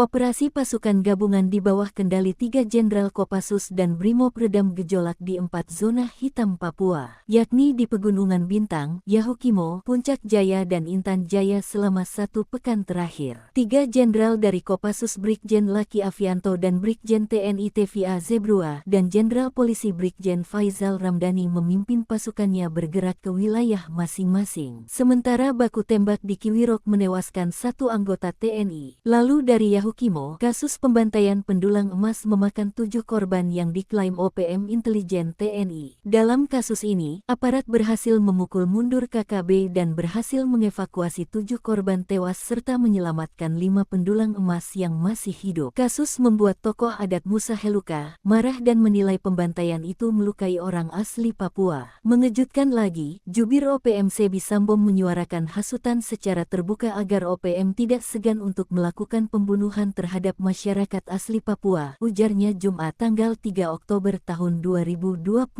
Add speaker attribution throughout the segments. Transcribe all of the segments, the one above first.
Speaker 1: Operasi pasukan gabungan di bawah kendali 3 Jenderal Kopassus dan Brimob redam gejolak di 4 zona hitam Papua, yakni di Pegunungan Bintang, Yahukimo, Puncak Jaya dan Intan Jaya selama 1 pekan terakhir. 3 Jenderal dari Kopassus Brigjen Laki Afianto dan Brigjen TNI TVA Zebrua dan Jenderal Polisi Brigjen Faizal Ramdhani memimpin pasukannya bergerak ke wilayah masing-masing. Sementara baku tembak di Kiwirok menewaskan 1 anggota TNI. Lalu dari Yahukimo, kasus pembantaian pendulang emas memakan 7 korban yang diklaim OPM intelijen TNI. Dalam kasus ini, aparat berhasil memukul mundur KKB dan berhasil mengevakuasi 7 korban tewas serta menyelamatkan 5 pendulang emas yang masih hidup. Kasus membuat tokoh adat Musa Heluka marah dan menilai pembantaian itu melukai orang asli Papua. Mengejutkan lagi, jubir OPM Sebi Sambom menyuarakan hasutan secara terbuka agar OPM tidak segan untuk melakukan pembunuhan terhadap masyarakat asli Papua, ujarnya Jumat tanggal 3 Oktober tahun 2025.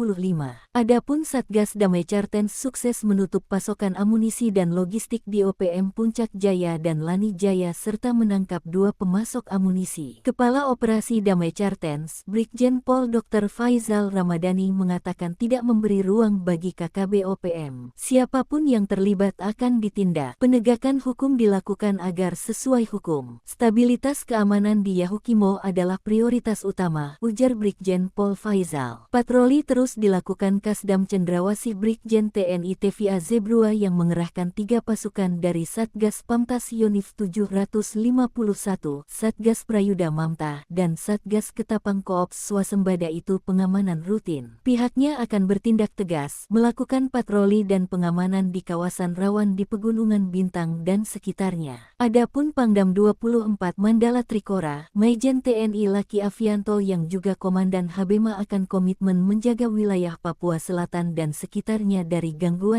Speaker 1: Adapun Satgas Damai Cartens sukses menutup pasokan amunisi dan logistik di OPM Puncak Jaya dan Lani Jaya serta menangkap 2 pemasok amunisi. Kepala Operasi Damai Cartens, Brigjen Pol Dr. Faizal Ramdhani mengatakan tidak memberi ruang bagi KKB OPM. Siapapun yang terlibat akan ditindak. Penegakan hukum dilakukan agar sesuai hukum. Stabilitas keamanan di Yahukimo adalah prioritas utama, ujar Brigjen Pol Faizal. Patroli terus dilakukan Kasdam Cendrawasih Brigjen TNI TVA Zebrua yang mengerahkan 3 pasukan dari Satgas Pamtas Yonif 751, Satgas Prayuda Mamta, dan Satgas Ketapang Koops Swasembada itu pengamanan rutin. Pihaknya akan bertindak tegas, melakukan patroli dan pengamanan di kawasan rawan di Pegunungan Bintang dan sekitarnya. Adapun Pangdam 24 Mandala Trikora, Maijen TNI Laki Afianto yang juga Komandan Habema akan komitmen menjaga wilayah Papua Selatan dan sekitarnya dari gangguan